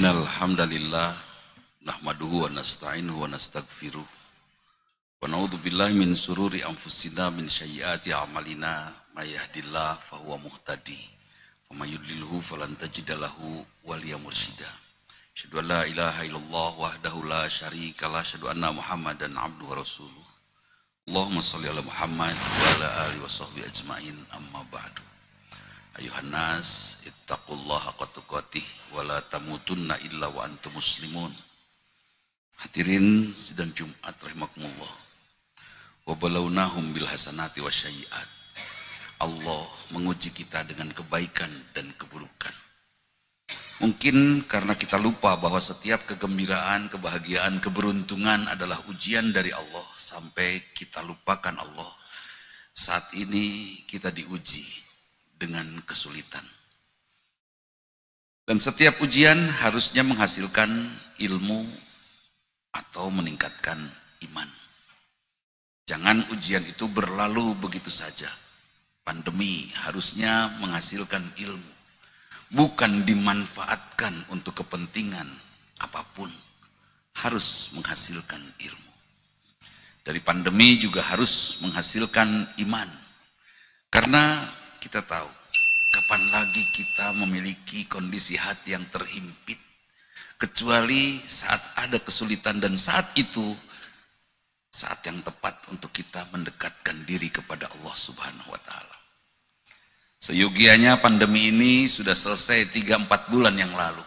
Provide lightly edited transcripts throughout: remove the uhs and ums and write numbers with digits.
Innal hamdalillah nahmaduhu wa nasta'inuhu wa nastaghfiruh wa na'udzu billahi min sururi anfusina min sayyiati a'malina may yahdihillahu fahuwa muhtadi wa may yudlilhu falan tajida lahu waliya mursyida. Asyhadu an la ilaha illallah wahdahu la syarika lah, asyhadu anna Muhammadan abduhu wa rasuluh. Allahumma shalli ala Muhammad wa ala alihi wa sahbihi ajmain, amma ba'du. Ayuhan nas ittaqullaha haqqa tuqatih wa la tamutunna illa wa antum muslimun. Hadirin sidang Jumat rahimakumullah. Wa balawnahum bil hasanati wasayyi'at. Allah menguji kita dengan kebaikan dan keburukan. Mungkin karena kita lupa bahwa setiap kegembiraan, kebahagiaan, keberuntungan adalah ujian dari Allah, sampai kita lupakan Allah. Saat ini kita diuji dengan kesulitan. Dan setiap ujian harusnya menghasilkan ilmu atau meningkatkan iman. Jangan ujian itu berlalu begitu saja. Pandemi harusnya menghasilkan ilmu, bukan dimanfaatkan untuk kepentingan apapun. Harus menghasilkan ilmu. Dari pandemi juga harus menghasilkan iman. Karena kita tahu, kapan lagi kita memiliki kondisi hati yang terhimpit, kecuali saat ada kesulitan, dan saat itu saat yang tepat untuk kita mendekatkan diri kepada Allah Subhanahu wa Ta'ala. Seyogianya pandemi ini sudah selesai 3-4 bulan yang lalu.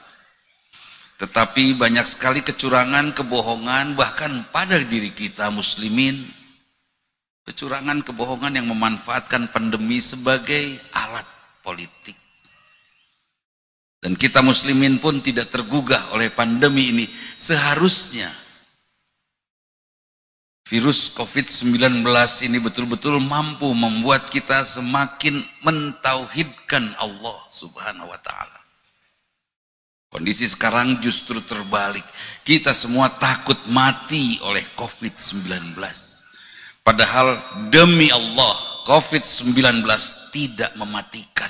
Tetapi banyak sekali kecurangan, kebohongan, bahkan pada diri kita muslimin. Kecurangan, kebohongan yang memanfaatkan pandemi sebagai alat politik. Dan kita muslimin pun tidak tergugah oleh pandemi ini. Seharusnya virus COVID-19 ini betul-betul mampu membuat kita semakin mentauhidkan Allah Subhanahu wa Ta'ala. Kondisi sekarang justru terbalik. Kita semua takut mati oleh COVID-19. Padahal demi Allah, COVID-19 tidak mematikan.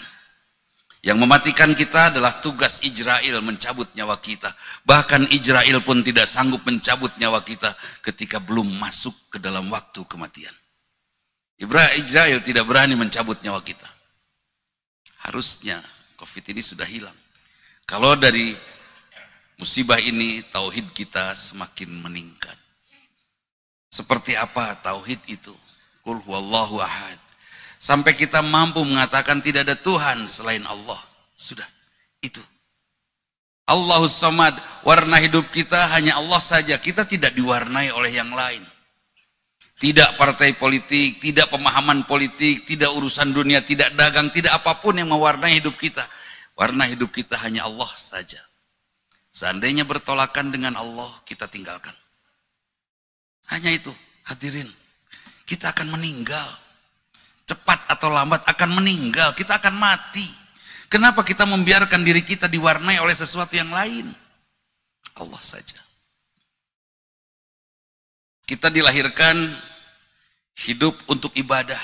Yang mematikan kita adalah tugas Israel mencabut nyawa kita. Bahkan Israel pun tidak sanggup mencabut nyawa kita ketika belum masuk ke dalam waktu kematian. Israel tidak berani mencabut nyawa kita. Harusnya COVID ini sudah hilang. Kalau dari musibah ini tauhid kita semakin meningkat. Seperti apa tauhid itu? Qul huwallahu ahad. Sampai kita mampu mengatakan tidak ada Tuhan selain Allah. Sudah, itu. Allahus samad. Warna hidup kita hanya Allah saja. Kita tidak diwarnai oleh yang lain. Tidak partai politik, tidak pemahaman politik, tidak urusan dunia, tidak dagang, tidak apapun yang mewarnai hidup kita. Warna hidup kita hanya Allah saja. Seandainya bertolakan dengan Allah, kita tinggalkan. Hanya itu, hadirin. Kita akan meninggal. Cepat atau lambat akan meninggal. Kita akan mati. Kenapa kita membiarkan diri kita diwarnai oleh sesuatu yang lain? Allah saja. Kita dilahirkan hidup untuk ibadah.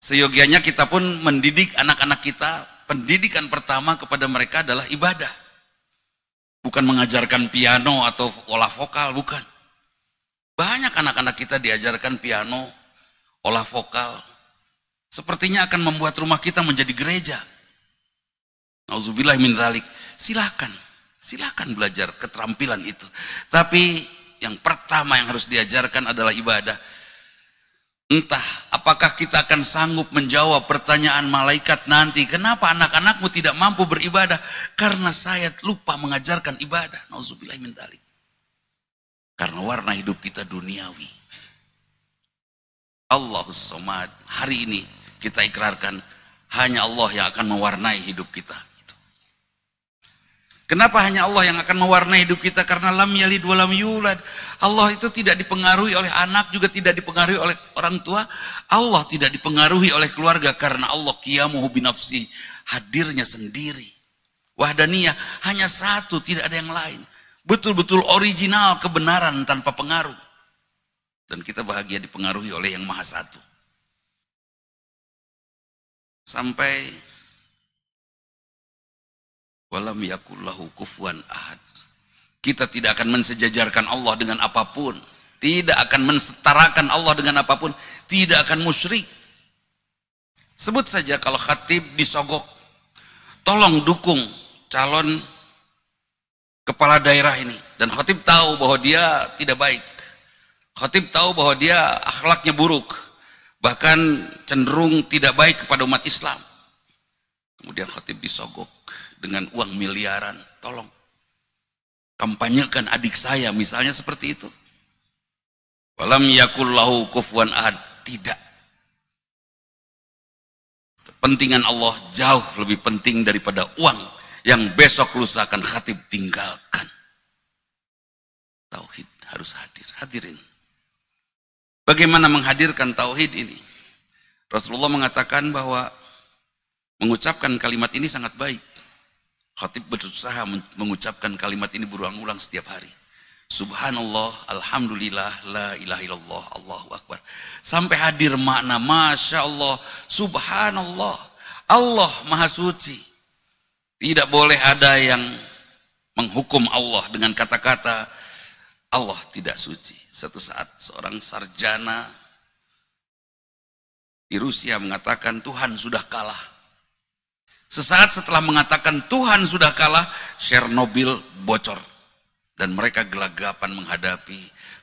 Seyogianya kita pun mendidik anak-anak kita. Pendidikan pertama kepada mereka adalah ibadah. Bukan mengajarkan piano atau olah vokal, bukan. Banyak anak-anak kita diajarkan piano, olah vokal. Sepertinya akan membuat rumah kita menjadi gereja. Nauzubillah min dzalik. Silakan belajar keterampilan itu. Tapi yang pertama yang harus diajarkan adalah ibadah. Entah apakah kita akan sanggup menjawab pertanyaan malaikat nanti. Kenapa anak-anakmu tidak mampu beribadah? Karena saya lupa mengajarkan ibadah. Nauzubillah min dzalik. Karena warna hidup kita duniawi. Allahus samad. Hari ini kita ikrarkan hanya Allah yang akan mewarnai hidup kita. Kenapa hanya Allah yang akan mewarnai hidup kita? Karena lam yalid wa lam yulad. Allah itu tidak dipengaruhi oleh anak, juga tidak dipengaruhi oleh orang tua. Allah tidak dipengaruhi oleh keluarga, karena Allah qiyamuhu binafsi, hadirnya sendiri. Wahdaniyah, hanya satu, tidak ada yang lain. Betul-betul original kebenaran tanpa pengaruh. Dan kita bahagia dipengaruhi oleh yang maha satu. Sampai Walam yakullahu kufuwan ahad. Kita tidak akan mensejajarkan Allah dengan apapun. Tidak akan mensetarakan Allah dengan apapun. Tidak akan musyrik. Sebut saja kalau khatib disogok. Tolong dukung calon kepala daerah ini. Dan khatib tahu bahwa dia tidak baik. Khatib tahu bahwa dia akhlaknya buruk. Bahkan cenderung tidak baik kepada umat Islam. Kemudian khatib disogok dengan uang miliaran. Tolong kampanyekan adik saya, misalnya seperti itu. Walam yakullahu kufuwan ahad. Tidak. Kepentingan Allah jauh lebih penting daripada uang yang besok lusa akan khatib tinggalkan. Tauhid harus hadir. Hadirin. Bagaimana menghadirkan tauhid ini? Rasulullah mengatakan bahwa mengucapkan kalimat ini sangat baik. Khatib berusaha mengucapkan kalimat ini berulang-ulang setiap hari. Subhanallah, alhamdulillah, la ilaha illallah, Allahu akbar. Sampai hadir makna, Masya Allah, subhanallah, Allah maha suci. Tidak boleh ada yang menghukum Allah dengan kata-kata Allah tidak suci. Suatu saat seorang sarjana di Rusia mengatakan Tuhan sudah kalah. Sesaat setelah mengatakan Tuhan sudah kalah, Chernobyl bocor. Dan mereka gelagapan menghadapi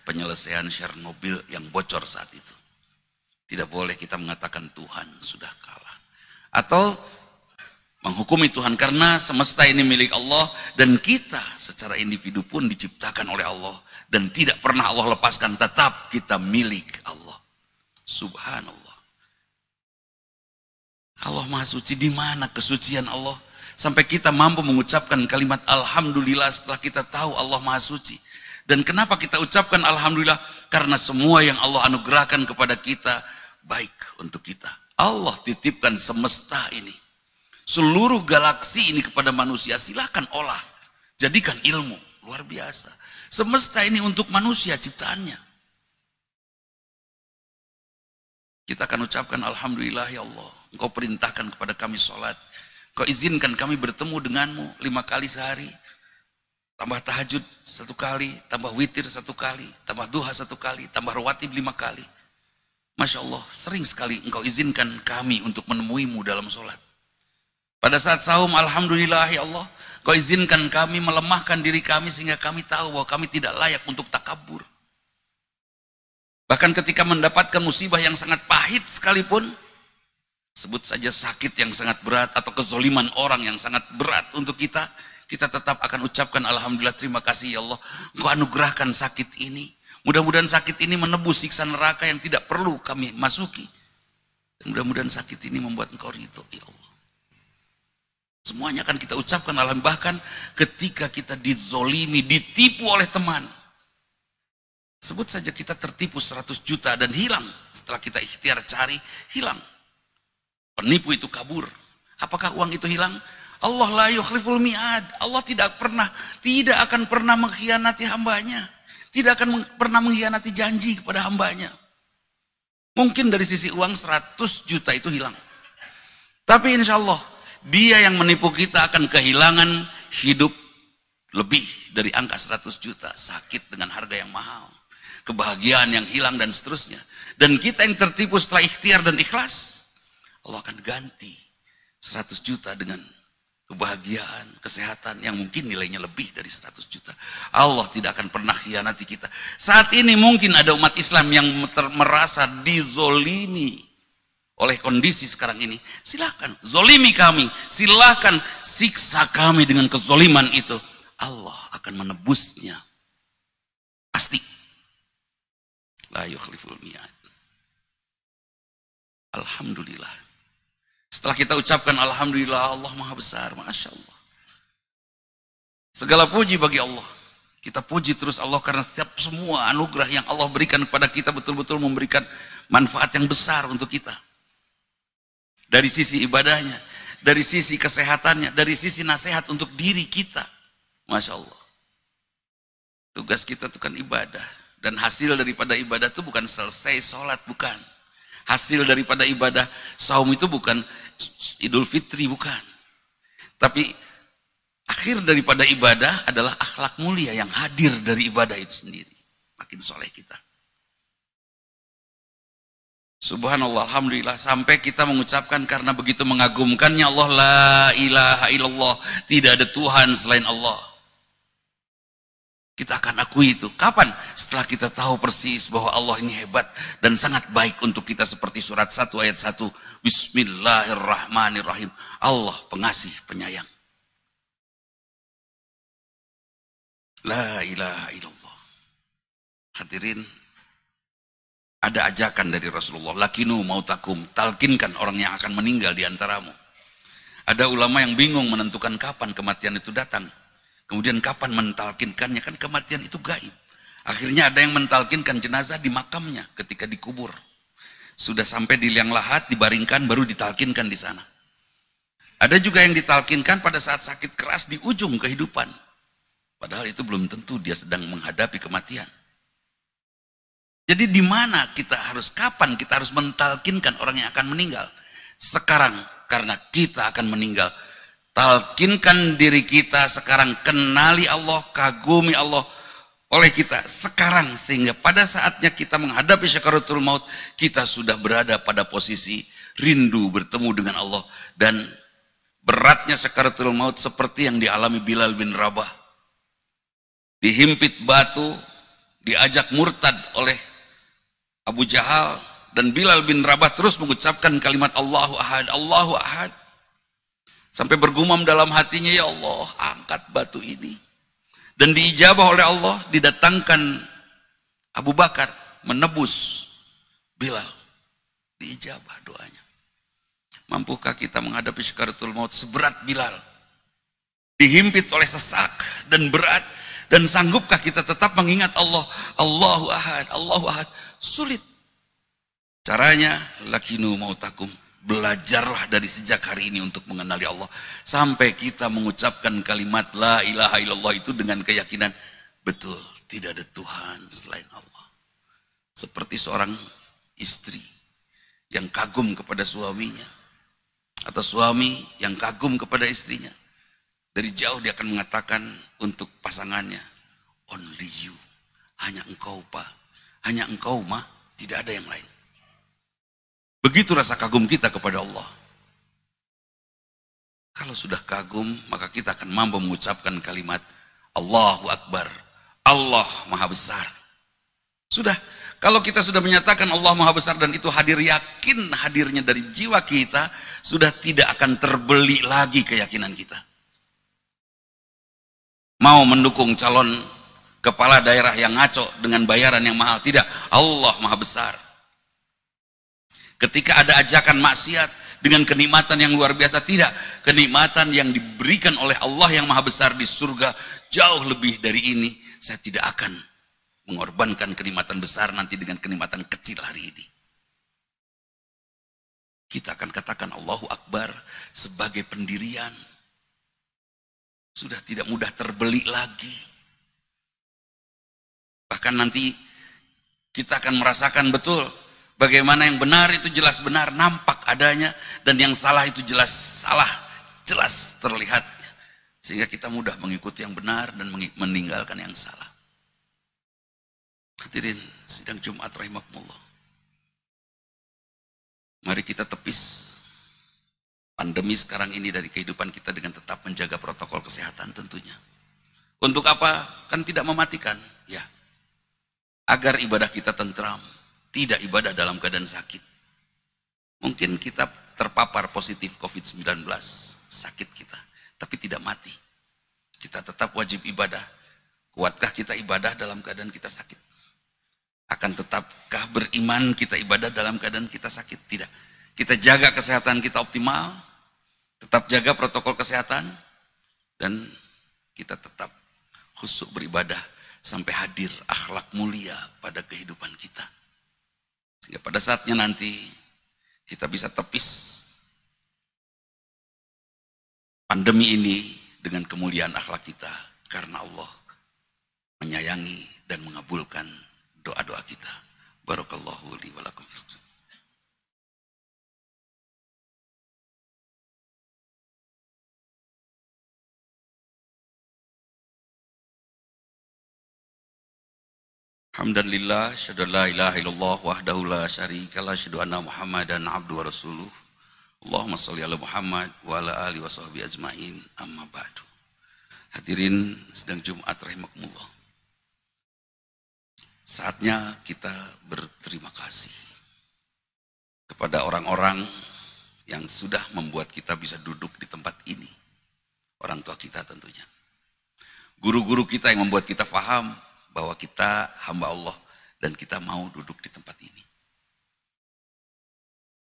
penyelesaian Chernobyl yang bocor saat itu. Tidak boleh kita mengatakan Tuhan sudah kalah. Atau menghukumi Tuhan karena semesta ini milik Allah. Dan kita secara individu pun diciptakan oleh Allah. Dan tidak pernah Allah lepaskan, tetap kita milik Allah. Subhanallah. Allah maha suci. Di mana kesucian Allah? Sampai kita mampu mengucapkan kalimat Alhamdulillah setelah kita tahu Allah maha suci. Dan kenapa kita ucapkan Alhamdulillah? Karena semua yang Allah anugerahkan kepada kita baik untuk kita. Allah titipkan semesta ini. Seluruh galaksi ini kepada manusia. Silakan olah. Jadikan ilmu. Luar biasa. Semesta ini untuk manusia ciptaannya. Kita akan ucapkan Alhamdulillah ya Allah. Engkau perintahkan kepada kami sholat. Kau izinkan kami bertemu denganmu 5 kali sehari. Tambah tahajud 1 kali, tambah witir 1 kali, tambah duha 1 kali, tambah rawatib 5 kali. Masya Allah, sering sekali engkau izinkan kami untuk menemuimu dalam sholat. Pada saat saum, Alhamdulillah ya Allah, kau izinkan kami melemahkan diri kami sehingga kami tahu bahwa kami tidak layak untuk takabur. Bahkan ketika mendapatkan musibah yang sangat pahit sekalipun, sebut saja sakit yang sangat berat atau kezoliman orang yang sangat berat untuk kita, kita tetap akan ucapkan Alhamdulillah, terima kasih ya Allah, Engkau anugerahkan sakit ini. Mudah-mudahan sakit ini menebus siksa neraka yang tidak perlu kami masuki. Dan mudah-mudahan sakit ini membuat Engkau ridho ya Allah. Semuanya akan kita ucapkan Alhamdulillah. Bahkan ketika kita dizolimi, ditipu oleh teman. Sebut saja kita tertipu 100 juta dan hilang. Setelah kita ikhtiar cari, hilang. Penipu itu kabur. Apakah uang itu hilang? Allah la yukhliful mi'ad. Allah tidak akan pernah mengkhianati hambanya. Tidak akan pernah mengkhianati janji kepada hambanya. Mungkin dari sisi uang 100 juta itu hilang. Tapi insya Allah, dia yang menipu kita akan kehilangan hidup lebih dari angka 100 juta. Sakit dengan harga yang mahal. Kebahagiaan yang hilang dan seterusnya. Dan kita yang tertipu setelah ikhtiar dan ikhlas, Allah akan ganti 100 juta dengan kebahagiaan, kesehatan yang mungkin nilainya lebih dari 100 juta. Allah tidak akan pernah khianati kita. Saat ini mungkin ada umat Islam yang merasa dizolimi oleh kondisi sekarang ini. Silakan zolimi kami, silakan siksa kami dengan kezoliman itu. Allah akan menebusnya. Pasti. La yukhliful mi'ad. Alhamdulillah. Setelah kita ucapkan Alhamdulillah, Allah maha besar, Masya Allah. Segala puji bagi Allah. Kita puji terus Allah karena semua anugerah yang Allah berikan kepada kita betul-betul memberikan manfaat yang besar untuk kita. Dari sisi ibadahnya, dari sisi kesehatannya, dari sisi nasihat untuk diri kita. Masya Allah. Tugas kita itu kan ibadah. Dan hasil daripada ibadah itu bukan selesai sholat, bukan. Hasil daripada ibadah saum itu bukan Idul Fitri, bukan. Tapi Akhir daripada ibadah adalah akhlak mulia yang hadir dari ibadah itu sendiri. Makin soleh kita. Subhanallah, alhamdulillah, sampai kita mengucapkan karena begitu mengagumkannya Allah, la ilaha illallah, tidak ada Tuhan selain Allah. Kita akan akui itu. Kapan? Setelah kita tahu persis bahwa Allah ini hebat dan sangat baik untuk kita, seperti surat 1 ayat 1. Bismillahirrahmanirrahim. Allah pengasih, penyayang. La ilaha illallah. Hadirin, ada ajakan dari Rasulullah, lakinu mautakum, talkinkan orang yang akan meninggal di antaramu. Ada ulama yang bingung menentukan kapan kematian itu datang. Kemudian kapan mentalkinkannya, kan kematian itu gaib. Akhirnya ada yang mentalkinkan jenazah di makamnya ketika dikubur. Sudah sampai di liang lahat, dibaringkan, baru ditalkinkan di sana. Ada juga yang ditalkinkan pada saat sakit keras di ujung kehidupan. Padahal itu belum tentu dia sedang menghadapi kematian. Jadi di mana kapan kita harus mentalkinkan orang yang akan meninggal? Sekarang, karena kita akan meninggal. Talkinkan diri kita sekarang, kenali Allah, kagumi Allah oleh kita sekarang, sehingga pada saatnya kita menghadapi syakaratul maut, kita sudah berada pada posisi rindu bertemu dengan Allah. Dan beratnya syakaratul maut seperti yang dialami Bilal bin Rabah. Dihimpit batu, diajak murtad oleh Abu Jahal, dan Bilal bin Rabah terus mengucapkan kalimat Allahu Ahad, Allahu Ahad. Sampai bergumam dalam hatinya, ya Allah, angkat batu ini. Dan diijabah oleh Allah, didatangkan Abu Bakar menebus Bilal. Diijabah doanya. Mampukah kita menghadapi syakaratul maut seberat Bilal? Dihimpit oleh sesak dan berat. Dan sanggupkah kita tetap mengingat Allah? Allahu Ahad, Allahu Ahad. Sulit. Caranya, lakinu mautakum. Belajarlah dari sejak hari ini untuk mengenali Allah. Sampai kita mengucapkan kalimat la ilaha illallah itu dengan keyakinan, betul, tidak ada Tuhan selain Allah. Seperti seorang istri yang kagum kepada suaminya, atau suami yang kagum kepada istrinya. Dari jauh dia akan mengatakan untuk pasangannya, only you, hanya engkau Pak, hanya engkau Ma, tidak ada yang lain. Begitu rasa kagum kita kepada Allah. Kalau sudah kagum, maka kita akan mampu mengucapkan kalimat Allahu Akbar, Allah Maha Besar. Sudah, kalau kita sudah menyatakan Allah Maha Besar dan itu hadir, yakin hadirnya dari jiwa kita, sudah tidak akan terbeli lagi keyakinan kita. Mau mendukung calon kepala daerah yang ngaco dengan bayaran yang mahal, tidak, Allah Maha Besar. Ketika ada ajakan maksiat dengan kenikmatan yang luar biasa, tidak, kenikmatan yang diberikan oleh Allah yang Maha Besar di surga jauh lebih dari ini. Saya tidak akan mengorbankan kenikmatan besar nanti dengan kenikmatan kecil hari ini. Kita akan katakan Allahu Akbar sebagai pendirian. Sudah tidak mudah terbeli lagi. Bahkan nanti kita akan merasakan betul bagaimana yang benar itu jelas benar, nampak adanya, dan yang salah itu jelas salah, jelas terlihat. Sehingga kita mudah mengikuti yang benar dan meninggalkan yang salah. Hadirin sidang Jumat rahimakumullah. Mari kita tepis pandemi sekarang ini dari kehidupan kita dengan tetap menjaga protokol kesehatan tentunya. Untuk apa? Kan tidak mematikan, ya. Agar ibadah kita tentram. Tidak ibadah dalam keadaan sakit. Mungkin kita terpapar positif COVID-19, sakit kita, tapi tidak mati. Kita tetap wajib ibadah. Kuatkah kita ibadah dalam keadaan kita sakit? Akan tetapkah beriman kita ibadah dalam keadaan kita sakit? Tidak. Kita jaga kesehatan kita optimal, tetap jaga protokol kesehatan, dan kita tetap khusyuk beribadah sampai hadir akhlak mulia pada kehidupan kita. Sehingga pada saatnya nanti kita bisa tepis pandemi ini dengan kemuliaan akhlak kita, karena Allah menyayangi dan mengabulkan doa-doa kita. Barakallahu li wa lakum. Alhamdulillah, syahadu la ilaha illallah wahdahu la syarikalah, syahadu anna Muhammadan abduhu wa rasuluh. Allahumma sholli ala Muhammad wa ala alihi wa sahbihi ajmain, amma ba'du. Hadirin sedang Jumat rahimakumullah. Saatnya kita berterima kasih kepada orang-orang yang sudah membuat kita bisa duduk di tempat ini. Orang tua kita tentunya. Guru-guru kita yang membuat kita faham bahwa kita hamba Allah dan kita mau duduk di tempat ini.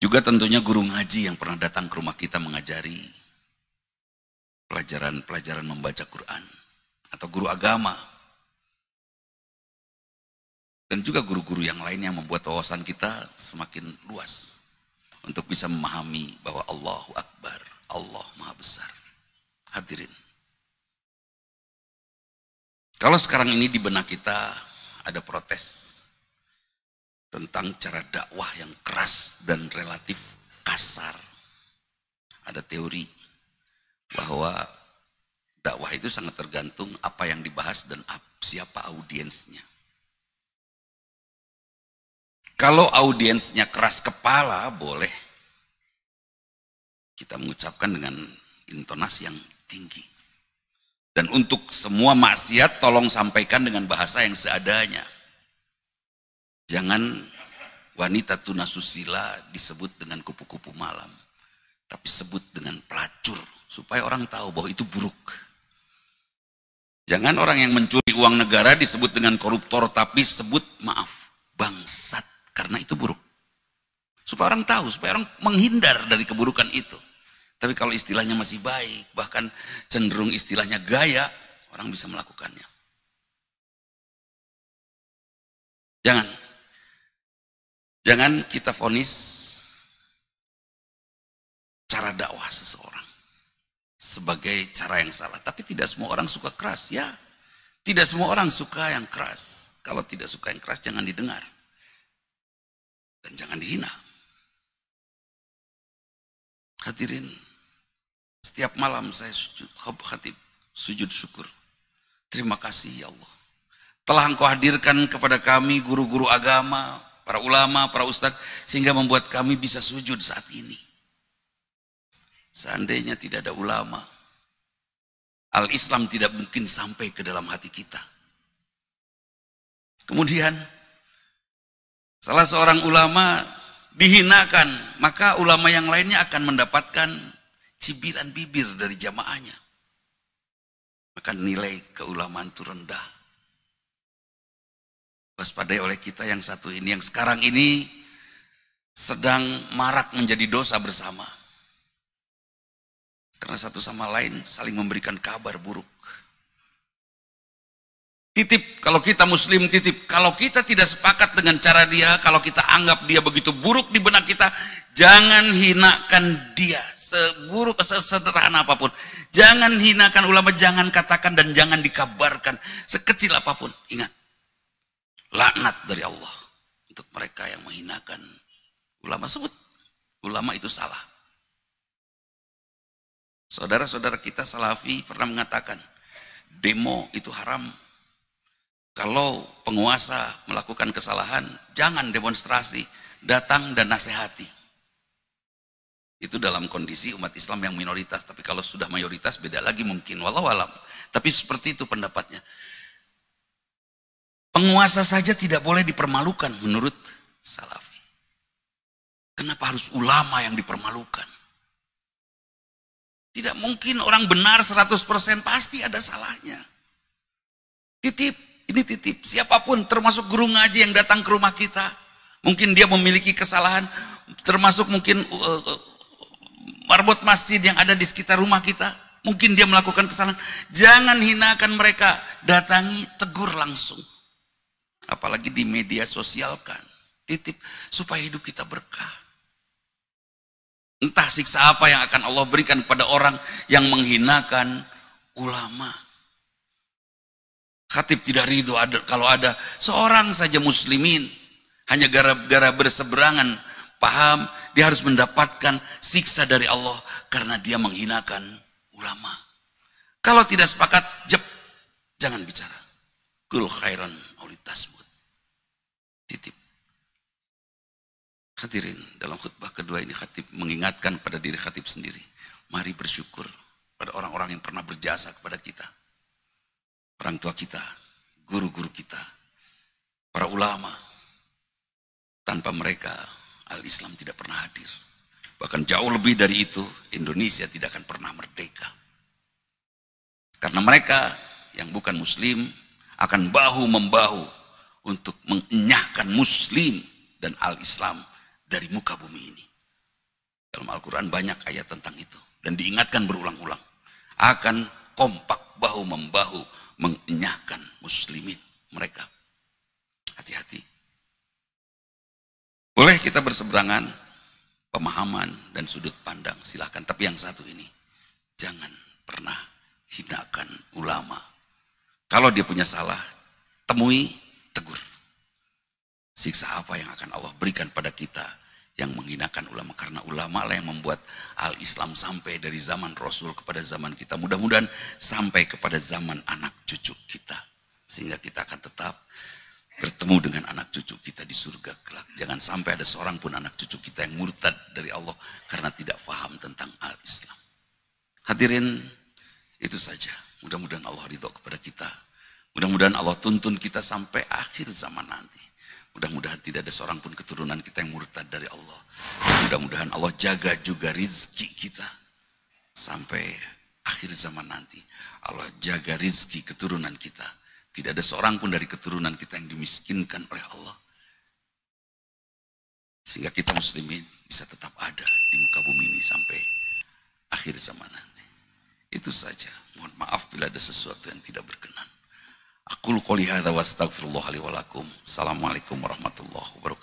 Juga tentunya guru ngaji yang pernah datang ke rumah kita mengajari pelajaran-pelajaran membaca Quran, atau guru agama. Dan juga guru-guru yang lain yang membuat wawasan kita semakin luas untuk bisa memahami bahwa Allahu Akbar, Allah Maha Besar. Hadirin, kalau sekarang ini di benak kita ada protes tentang cara dakwah yang keras dan relatif kasar. Ada teori bahwa dakwah itu sangat tergantung apa yang dibahas dan siapa audiensnya. Kalau audiensnya keras kepala, boleh kita mengucapkan dengan intonasi yang tinggi. Dan untuk semua maksiat tolong sampaikan dengan bahasa yang seadanya. Jangan wanita tunasusila disebut dengan kupu-kupu malam, tapi sebut dengan pelacur, supaya orang tahu bahwa itu buruk. Jangan orang yang mencuri uang negara disebut dengan koruptor, tapi sebut maaf, bangsat, karena itu buruk. Supaya orang tahu, supaya orang menghindar dari keburukan itu. Tapi kalau istilahnya masih baik, bahkan cenderung istilahnya gaya, orang bisa melakukannya. Jangan kita vonis cara dakwah seseorang sebagai cara yang salah. Tapi tidak semua orang suka keras, ya. Tidak semua orang suka yang keras. Kalau tidak suka yang keras, jangan didengar. Dan jangan dihina. Hadirin, setiap malam saya sujud syukur. Terima kasih ya Allah. Telah Engkau hadirkan kepada kami guru-guru agama, para ulama, para ustadz, sehingga membuat kami bisa sujud saat ini. Seandainya tidak ada ulama, Al-Islam tidak mungkin sampai ke dalam hati kita. Kemudian, salah seorang ulama dihinakan, maka ulama yang lainnya akan mendapatkan cibiran bibir dari jamaahnya. Maka nilai keulamaan itu rendah. Waspadai oleh kita yang satu ini, yang sekarang ini sedang marak menjadi dosa bersama. Karena satu sama lain saling memberikan kabar buruk. Titip, kalau kita muslim titip, kalau kita tidak sepakat dengan cara dia, kalau kita anggap dia begitu buruk di benak kita, jangan hinakan dia, seburuk, sesederhana apapun. Jangan hinakan ulama, jangan katakan dan jangan dikabarkan, sekecil apapun. Ingat, laknat dari Allah untuk mereka yang menghinakan ulama. Sebut, ulama itu salah. Saudara-saudara kita Salafi pernah mengatakan, demo itu haram. Kalau penguasa melakukan kesalahan, jangan demonstrasi, datang dan nasihati. Itu dalam kondisi umat Islam yang minoritas, tapi kalau sudah mayoritas beda lagi mungkin, wallahu alam. Tapi seperti itu pendapatnya. Penguasa saja tidak boleh dipermalukan menurut Salafi. Kenapa harus ulama yang dipermalukan? Tidak mungkin orang benar 100%, pasti ada salahnya. Titip. Ini titip, siapapun termasuk guru ngaji yang datang ke rumah kita, mungkin dia memiliki kesalahan, termasuk mungkin marbot masjid yang ada di sekitar rumah kita, mungkin dia melakukan kesalahan. Jangan hinakan mereka, datangi, tegur langsung. Apalagi di media sosial kan, titip supaya hidup kita berkah. Entah siksa apa yang akan Allah berikan pada orang yang menghinakan ulama. Khatib tidak ridho kalau ada seorang saja muslimin hanya gara-gara berseberangan paham, dia harus mendapatkan siksa dari Allah karena dia menghinakan ulama. Kalau tidak sepakat, jangan bicara. Kul khairan aulitasmut. Titip. Hadirin, dalam khutbah kedua ini khatib mengingatkan pada diri khatib sendiri. Mari bersyukur pada orang-orang yang pernah berjasa kepada kita. Orang tua kita, guru-guru kita, para ulama. Tanpa mereka, al-Islam tidak pernah hadir. Bahkan jauh lebih dari itu, Indonesia tidak akan pernah merdeka. Karena mereka yang bukan muslim akan bahu-membahu untuk mengenyahkan muslim dan al-Islam dari muka bumi ini. Dalam Al-Quran banyak ayat tentang itu. Dan diingatkan berulang-ulang. Akan kompak bahu-membahu mengenyahkan muslimin mereka. Hati-hati. Boleh kita berseberangan pemahaman dan sudut pandang, silahkan. Tapi yang satu ini, jangan pernah hinakan ulama. Kalau dia punya salah, temui, tegur. Siksa apa yang akan Allah berikan pada kita yang menghinakan ulama? Karena ulama lah yang membuat al-Islam sampai dari zaman Rasul kepada zaman kita. Mudah-mudahan sampai kepada zaman anak cucu kita. Sehingga kita akan tetap bertemu dengan anak cucu kita di surga kelak. Jangan sampai ada seorang pun anak cucu kita yang murtad dari Allah karena tidak faham tentang al-Islam. Hadirin, itu saja. Mudah-mudahan Allah ridho kepada kita. Mudah-mudahan Allah tuntun kita sampai akhir zaman nanti. Mudah-mudahan tidak ada seorang pun keturunan kita yang murtad dari Allah. Mudah-mudahan Allah jaga juga rizki kita sampai akhir zaman nanti. Allah jaga rizki keturunan kita. Tidak ada seorang pun dari keturunan kita yang dimiskinkan oleh Allah. Sehingga kita muslimin bisa tetap ada di muka bumi ini sampai akhir zaman nanti. Itu saja. Mohon maaf bila ada sesuatu yang tidak berkenan. Aqulu qouli hadza wa astaghfirullah li wa lakum. Assalamualaikum warahmatullahi wabarakatuh.